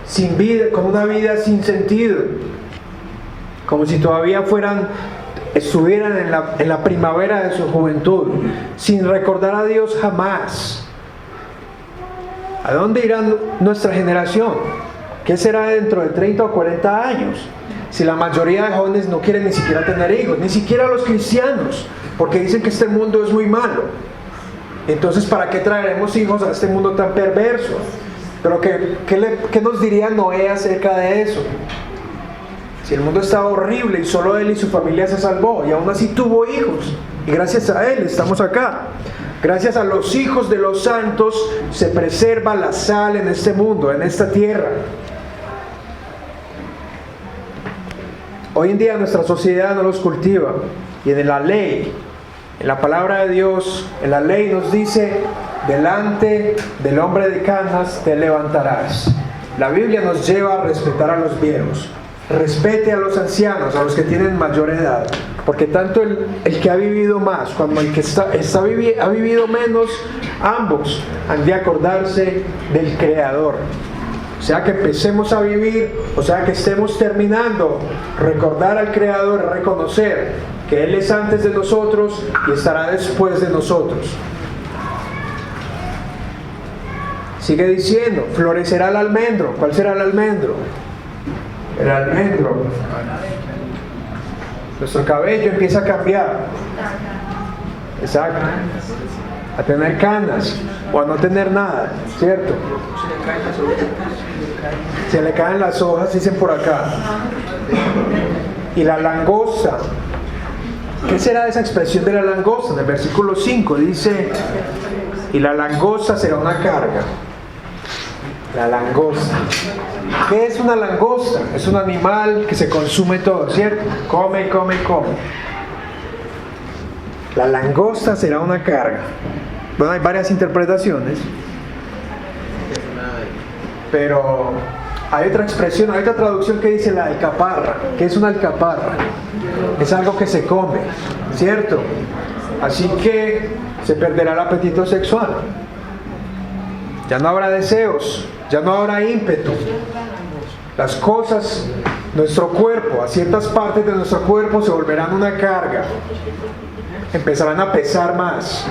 sin vida, con una vida sin sentido, como si todavía estuvieran en la primavera de su juventud, sin recordar a Dios jamás. ¿A dónde irá nuestra generación? ¿Qué será dentro de 30 o 40 años? Si la mayoría de jóvenes no quieren ni siquiera tener hijos, ni siquiera los cristianos, porque dicen que este mundo es muy malo. Entonces, ¿para qué traeremos hijos a este mundo tan perverso? Pero ¿qué nos diría Noé acerca de eso? Si el mundo estaba horrible y solo él y su familia se salvó, y aún así tuvo hijos, y gracias a él estamos acá. Gracias a los hijos de los santos se preserva la sal en este mundo, en esta tierra. Hoy en día nuestra sociedad no los cultiva, y en la ley, en la palabra de Dios, en la ley nos dice: delante del hombre de canas te levantarás. La Biblia nos lleva a respetar a los viejos. Respete a los ancianos, a los que tienen mayor edad, porque tanto el que ha vivido más como el que ha vivido menos, ambos han de acordarse del Creador. O sea que empecemos a vivir, o sea que estemos terminando, recordar al Creador, reconocer que Él es antes de nosotros y estará después de nosotros. Sigue diciendo: florecerá el almendro. ¿Cuál será el almendro? El almendro. Nuestro cabello empieza a cambiar. Exacto. A tener canas o a no tener nada, ¿cierto? Se le caen las hojas, dicen por acá. Y la langosta. ¿Qué será esa expresión de la langosta? En el versículo 5 dice: y la langosta será una carga. La langosta. ¿Qué es una langosta? Es un animal que se consume todo, ¿cierto? Come, come, come. La langosta será una carga. Bueno, hay varias interpretaciones, pero Hay otra expresión, hay otra traducción que dice la alcaparra. ¿Qué es una alcaparra? Es algo que se come, ¿cierto? Así que se perderá el apetito sexual. Ya no habrá deseos, ya no habrá ímpetu. Las cosas, nuestro cuerpo, a ciertas partes de nuestro cuerpo se volverán una carga. Empezarán a pesar más.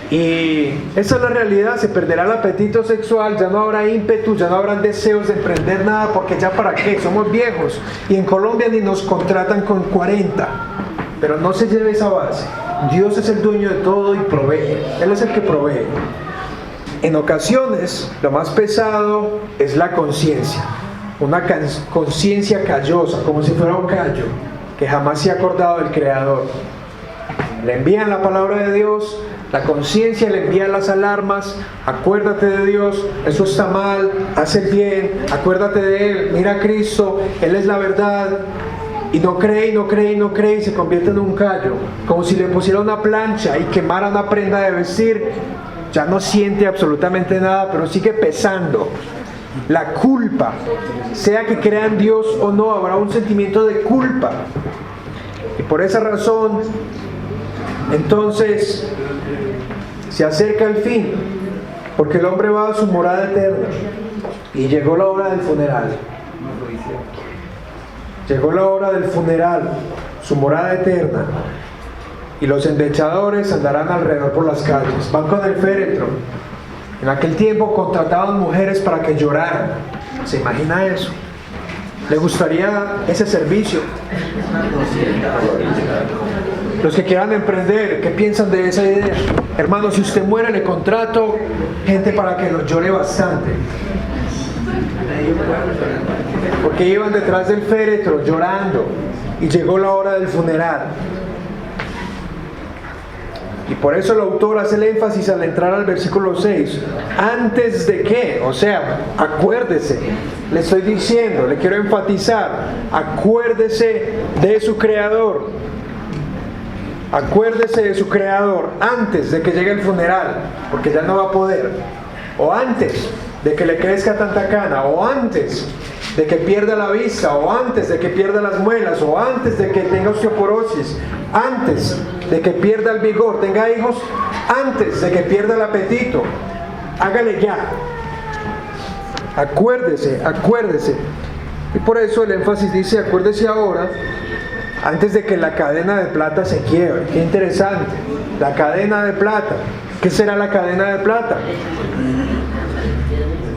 Y esa es la realidad, se perderá el apetito sexual, ya no habrá ímpetu, ya no habrán deseos de emprender nada, porque ya para qué, somos viejos. Y en Colombia ni nos contratan con 40. Pero no se lleve esa base. Dios es el dueño de todo y provee. Él es el que provee. En ocasiones, lo más pesado es la conciencia. Una conciencia callosa, como si fuera un callo, que jamás se ha acordado del Creador. Le envían la palabra de Dios, la conciencia le envía las alarmas: acuérdate de Dios, eso está mal, haz el bien, acuérdate de Él, mira a Cristo, Él es la verdad. Y no cree, y no cree, y no cree, y se convierte en un callo, como si le pusiera una plancha y quemara una prenda de vestir. Ya no siente absolutamente nada, pero sigue pesando. La culpa, sea que crea en Dios o no, habrá un sentimiento de culpa. Y por esa razón, entonces, se acerca el fin, porque el hombre va a su morada eterna. Y llegó la hora del funeral. Llegó la hora del funeral, su morada eterna. Y los endechadores andarán alrededor por las calles, van con el féretro. En aquel tiempo contrataban mujeres para que lloraran. ¿Se imagina eso? ¿Le gustaría ese servicio? Los que quieran emprender, ¿qué piensan de esa idea? Hermano, si usted muere, le contrato gente para que los llore bastante. Porque iban detrás del féretro llorando y llegó la hora del funeral. Y por eso el autor hace el énfasis al entrar al versículo 6. ¿Antes de qué? O sea, acuérdese. Le estoy diciendo, le quiero enfatizar. Acuérdese de su Creador. Acuérdese de su Creador antes de que llegue el funeral, porque ya no va a poder. O antes de que le crezca tanta cana, o antes de que pierda la vista, o antes de que pierda las muelas, o antes de que tenga osteoporosis, antes de que pierda el vigor, tenga hijos, antes de que pierda el apetito. Hágale ya. Acuérdese, acuérdese. Y por eso el énfasis dice: acuérdese ahora, antes de que la cadena de plata se quiebre. Qué interesante. La cadena de plata. ¿Qué será la cadena de plata?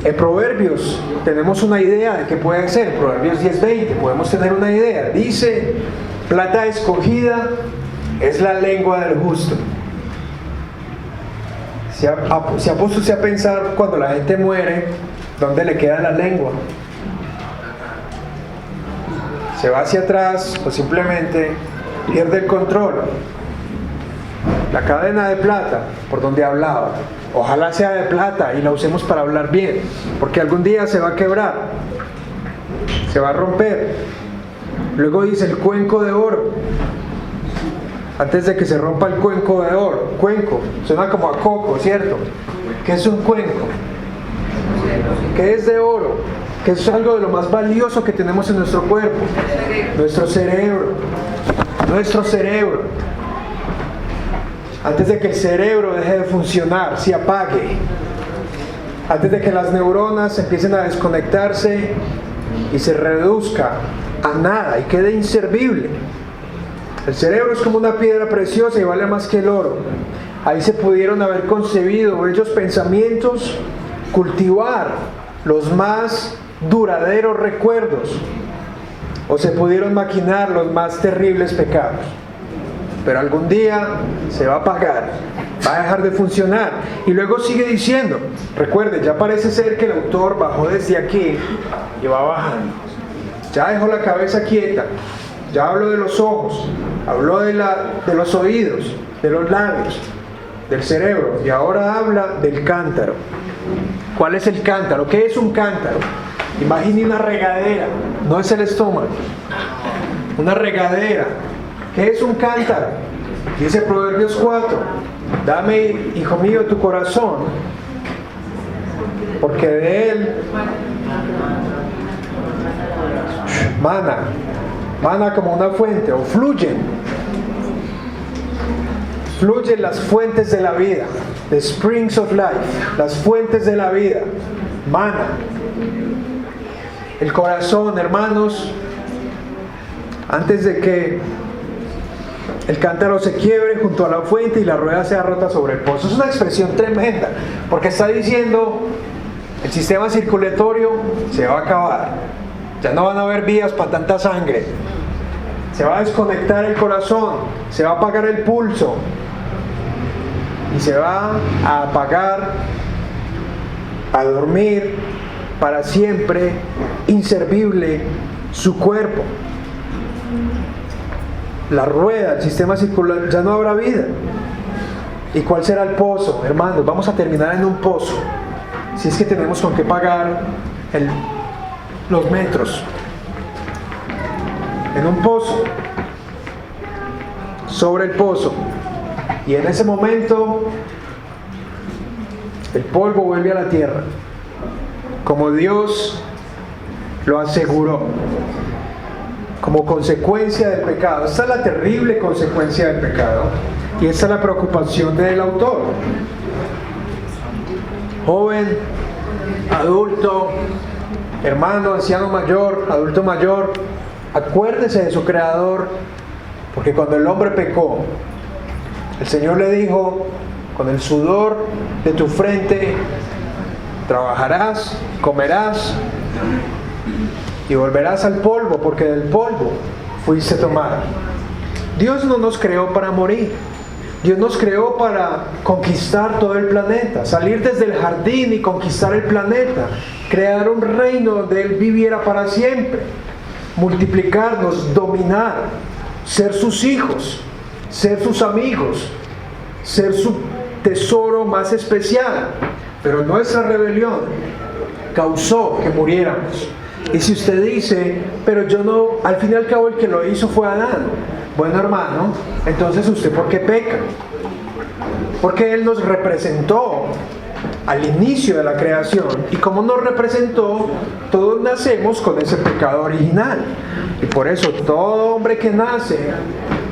En Proverbios tenemos una idea de qué puede ser. En Proverbios 10:20 podemos tener una idea. Dice: plata escogida es la lengua del justo. ¿Se ha puesto usted a pensar cuando la gente muere, dónde le queda la lengua? ¿Se va hacia atrás o simplemente pierde el control? La cadena de plata, por donde hablaba, ojalá sea de plata y la usemos para hablar bien, porque algún día se va a quebrar, se va a romper. Luego dice el cuenco de oro. Antes de que se rompa el cuenco de oro, cuenco, suena como a coco, ¿cierto? ¿Qué es un cuenco? ¿Qué es de oro? Que es algo de lo más valioso que tenemos en nuestro cuerpo. Nuestro cerebro. Nuestro cerebro. Antes de que el cerebro deje de funcionar, se apague. Antes de que las neuronas empiecen a desconectarse y se reduzca a nada y quede inservible. El cerebro es como una piedra preciosa y vale más que el oro. Ahí se pudieron haber concebido bellos pensamientos, cultivar los más duraderos recuerdos, o se pudieron maquinar los más terribles pecados. Pero algún día se va a apagar, va a dejar de funcionar. Y luego sigue diciendo, recuerde, ya parece ser que el autor bajó desde aquí y va bajando. Ya dejó la cabeza quieta, ya habló de los ojos, habló de los oídos, de los labios, del cerebro, y ahora habla del cántaro. ¿Cuál es el cántaro? ¿Qué es un cántaro? Imagine una regadera, no es el estómago, una regadera. ¿Qué es un cántaro? Dice Proverbios 4: dame, hijo mío, tu corazón, porque de él mana como una fuente, o fluyen las fuentes de la vida, the springs of life, las fuentes de la vida, mana. El corazón, hermanos, antes de que el cántaro se quiebre junto a la fuente y la rueda sea rota sobre el pozo. Es una expresión tremenda, porque está diciendo, el sistema circulatorio se va a acabar, ya no van a haber vías para tanta sangre, se va a desconectar el corazón, se va a apagar el pulso y se va a apagar, a dormir para siempre, inservible su cuerpo. La rueda, el sistema circular, ya no habrá vida. ¿Y cuál será el pozo? Hermanos, vamos a terminar en un pozo, si es que tenemos con qué pagar los metros. En un pozo, sobre el pozo. Y en ese momento el polvo vuelve a la tierra, como Dios lo aseguró, como consecuencia del pecado. Esta es la terrible consecuencia del pecado, y esta es la preocupación del autor. Joven, adulto, hermano, anciano mayor, adulto mayor, acuérdese de su Creador, porque cuando el hombre pecó, el Señor le dijo: con el sudor de tu frente trabajarás, comerás y volverás al polvo, porque del polvo fuiste tomado. Dios no nos creó para morir. Dios nos creó para conquistar todo el planeta, salir desde el jardín y conquistar el planeta, crear un reino donde Él viviera para siempre, multiplicarnos, dominar, ser sus hijos, ser sus amigos, ser su tesoro más especial. Pero nuestra rebelión causó que muriéramos. Y si usted dice: pero yo no, al fin y al cabo el que lo hizo fue Adán. Bueno, hermano, entonces usted ¿por qué peca? Porque Él nos representó al inicio de la creación, y como nos representó, todos nacemos con ese pecado original. Y por eso todo hombre que nace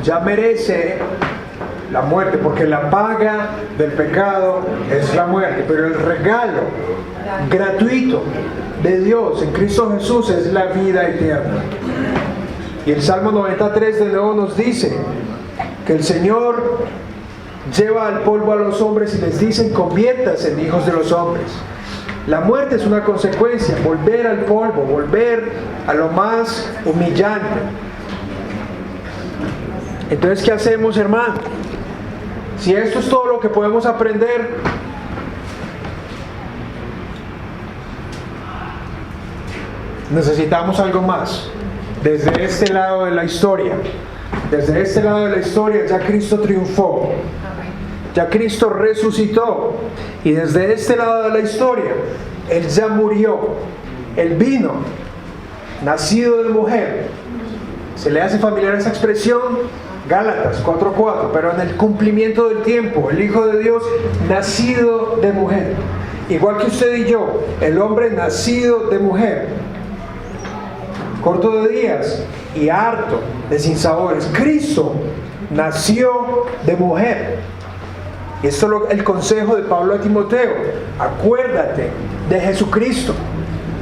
ya merece la muerte, porque la paga del pecado es la muerte, pero el regalo gratuito de Dios en Cristo Jesús es la vida eterna. Y el Salmo 93 de nuevo nos dice que el Señor lleva al polvo a los hombres y les dice: conviértanse en hijos de los hombres. La muerte es una consecuencia, volver al polvo, volver a lo más humillante. Entonces, ¿qué hacemos, hermano? Si esto es todo lo que podemos aprender, necesitamos algo más. Desde este lado de la historia, ya Cristo triunfó, ya Cristo resucitó, y desde este lado de la historia, Él ya murió. Él vino, nacido de mujer. ¿Se le hace familiar esa expresión? Gálatas 4:4. Pero en el cumplimiento del tiempo, el Hijo de Dios, nacido de mujer. Igual que usted y yo, el hombre nacido de mujer, corto de días y harto de sinsabores. Cristo nació de mujer. Y esto es el consejo de Pablo a Timoteo: acuérdate de Jesucristo,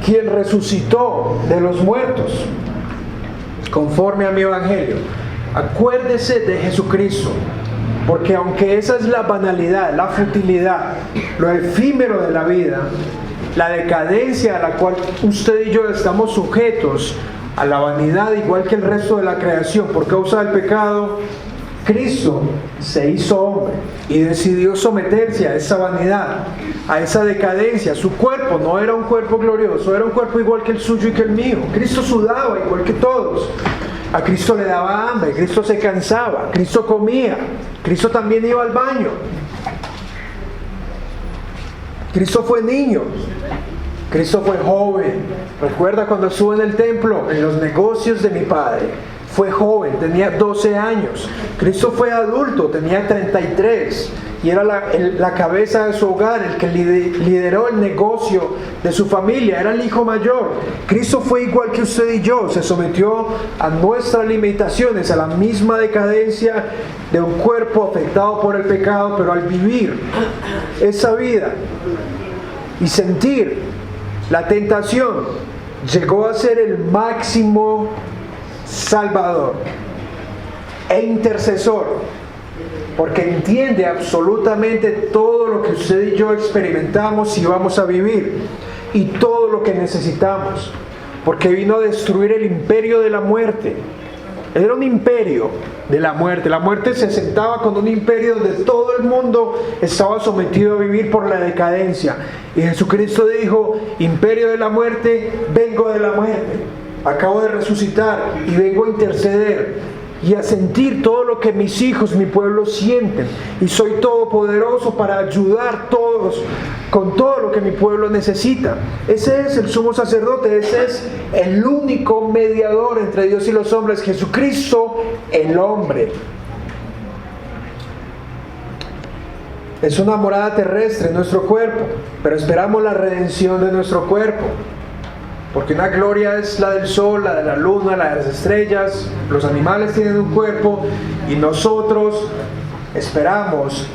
quien resucitó de los muertos, conforme a mi evangelio. Acuérdese de Jesucristo, porque aunque esa es la banalidad, la futilidad, lo efímero de la vida, la decadencia a la cual usted y yo estamos sujetos, a la vanidad igual que el resto de la creación por causa del pecado, Cristo se hizo hombre y decidió someterse a esa vanidad, a esa decadencia. Su cuerpo no era un cuerpo glorioso, era un cuerpo igual que el suyo y que el mío. Cristo sudaba igual que todos. A Cristo le daba hambre, Cristo se cansaba, Cristo comía, Cristo también iba al baño. Cristo fue niño, Cristo fue joven. Recuerda cuando estuvo en el templo: en los negocios de mi Padre fue joven, tenía 12 años. Cristo fue adulto, tenía 33. Y era la cabeza de su hogar, el que lideró el negocio de su familia, era el hijo mayor. Cristo fue igual que usted y yo, se sometió a nuestras limitaciones, a la misma decadencia de un cuerpo afectado por el pecado, pero al vivir esa vida y sentir la tentación, llegó a ser el máximo salvador e intercesor, porque entiende absolutamente todo lo que usted y yo experimentamos y vamos a vivir, y todo lo que necesitamos, porque vino a destruir el imperio de la muerte. Era un imperio de la muerte. La muerte se sentaba con un imperio donde todo el mundo estaba sometido a vivir por la decadencia. Y Jesucristo dijo: imperio de la muerte, vengo de la muerte. Acabo de resucitar y vengo a interceder y a sentir todo lo que mis hijos, mi pueblo sienten. Y soy todopoderoso para ayudar todos con todo lo que mi pueblo necesita. Ese es el sumo sacerdote, ese es el único mediador entre Dios y los hombres, Jesucristo el hombre. Es una morada terrestre en nuestro cuerpo, pero esperamos la redención de nuestro cuerpo. Porque una gloria es la del sol, la de la luna, la de las estrellas. Los animales tienen un cuerpo y nosotros esperamos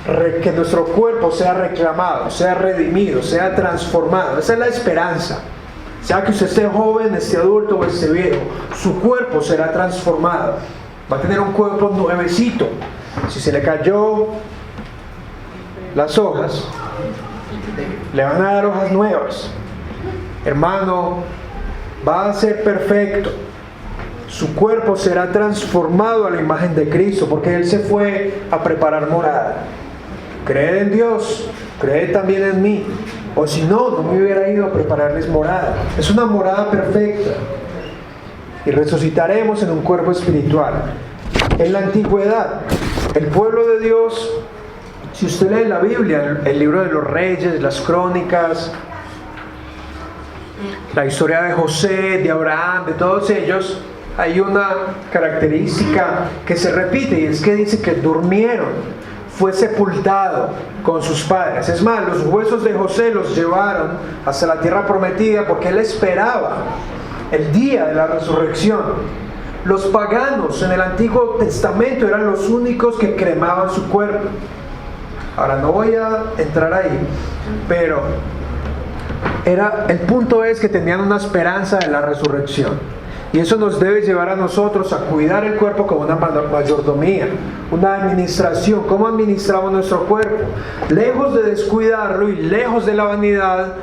que nuestro cuerpo sea reclamado, sea redimido, sea transformado. Esa es la esperanza. Sea que usted esté joven, esté adulto o esté viejo, su cuerpo será transformado. Va a tener un cuerpo nuevecito. Si se le cayó las hojas, le van a dar hojas nuevas. Hermano, va a ser perfecto. Su cuerpo será transformado a la imagen de Cristo, porque Él se fue a preparar morada. Cree en Dios, cree también en mí. O si no, no me hubiera ido a prepararles morada. Es una morada perfecta. Y resucitaremos en un cuerpo espiritual. En la antigüedad, el pueblo de Dios, si usted lee la Biblia, el libro de los Reyes, las Crónicas, la historia de José, de Abraham, de todos ellos, hay una característica que se repite, y es que dice que durmieron, fue sepultado con sus padres. Es más, los huesos de José los llevaron hasta la tierra prometida porque él esperaba el día de la resurrección. Los paganos en el Antiguo Testamento eran los únicos que cremaban su cuerpo. Ahora no voy a entrar ahí, pero el punto es que tenían una esperanza de la resurrección. Y eso nos debe llevar a nosotros a cuidar el cuerpo como una mayordomía, una administración. ¿Cómo administramos nuestro cuerpo? Lejos de descuidarlo y lejos de la vanidad,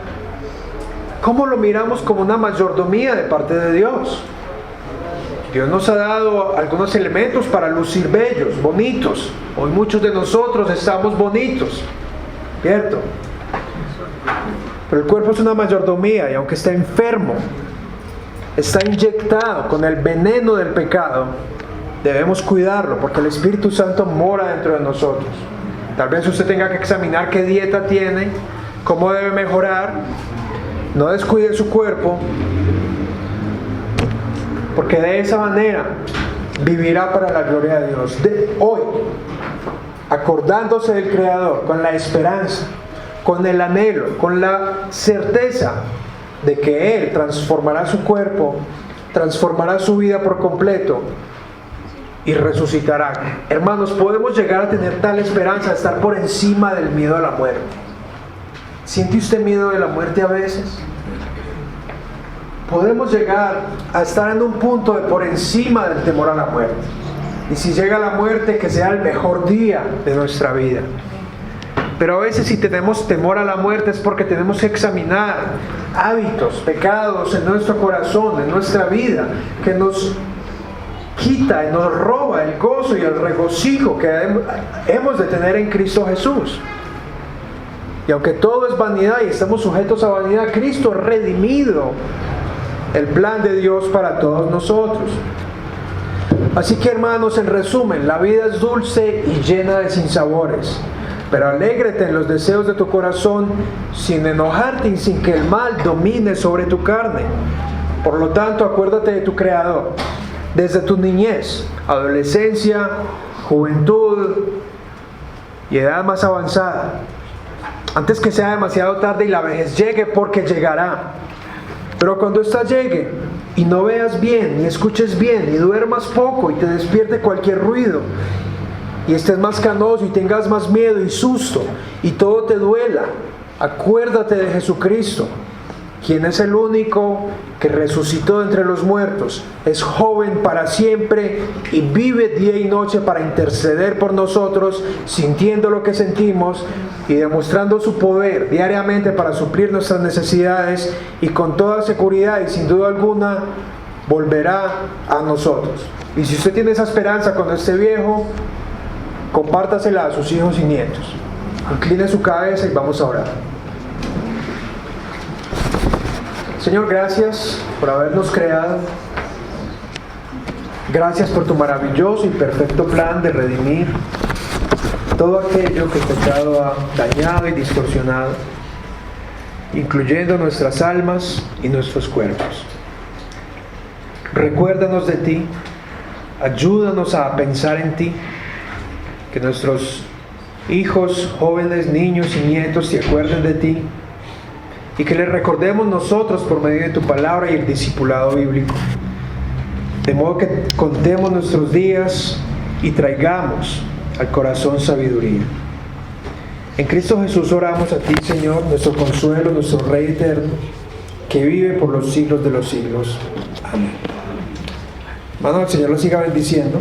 ¿cómo lo miramos como una mayordomía de parte de Dios? Dios nos ha dado algunos elementos para lucir bellos, bonitos. Hoy muchos de nosotros estamos bonitos, ¿cierto? Pero el cuerpo es una mayordomía, y aunque está enfermo, está inyectado con el veneno del pecado, debemos cuidarlo, porque el Espíritu Santo mora dentro de nosotros. Tal vez usted tenga que examinar qué dieta tiene, cómo debe mejorar. No descuide su cuerpo, porque de esa manera vivirá para la gloria de Dios. Hoy, acordándose del Creador, con la esperanza, con el anhelo, con la certeza de que Él transformará su cuerpo, transformará su vida por completo y resucitará. Hermanos, podemos llegar a tener tal esperanza, de estar por encima del miedo a la muerte. ¿Siente usted miedo de la muerte a veces? Podemos llegar a estar en un punto de por encima del temor a la muerte. Y si llega la muerte, que sea el mejor día de nuestra vida. Pero a veces si tenemos temor a la muerte es porque tenemos que examinar hábitos, pecados en nuestro corazón, en nuestra vida, que nos quita y nos roba el gozo y el regocijo que hemos de tener en Cristo Jesús. Y aunque todo es vanidad y estamos sujetos a vanidad, Cristo ha redimido el plan de Dios para todos nosotros. Así que, hermanos, en resumen, la vida es dulce y llena de sinsabores. Pero alégrate en los deseos de tu corazón sin enojarte y sin que el mal domine sobre tu carne. Por lo tanto, acuérdate de tu Creador, desde tu niñez, adolescencia, juventud y edad más avanzada, antes que sea demasiado tarde y la vejez llegue, porque llegará. Pero cuando ésta llegue y no veas bien, ni escuches bien, ni duermas poco y te despierte cualquier ruido, y estés más canoso y tengas más miedo y susto y todo te duela, acuérdate de Jesucristo, quien es el único que resucitó entre los muertos, es joven para siempre y vive día y noche para interceder por nosotros, sintiendo lo que sentimos y demostrando su poder diariamente para suplir nuestras necesidades, y con toda seguridad y sin duda alguna volverá a nosotros. Y si usted tiene esa esperanza cuando esté viejo, compártasela a sus hijos y nietos. Incline su cabeza y vamos a orar. Señor, gracias por habernos creado. Gracias por tu maravilloso y perfecto plan de redimir todo aquello que el pecado ha dañado y distorsionado, incluyendo nuestras almas y nuestros cuerpos. Recuérdanos de ti, ayúdanos a pensar en ti, que nuestros hijos, jóvenes, niños y nietos se acuerden de ti, y que les recordemos nosotros por medio de tu palabra y el discipulado bíblico, de modo que contemos nuestros días y traigamos al corazón sabiduría. En Cristo Jesús oramos a ti, Señor, nuestro consuelo, nuestro Rey eterno, que vive por los siglos de los siglos. Amén. Hermano, el Señor lo siga bendiciendo.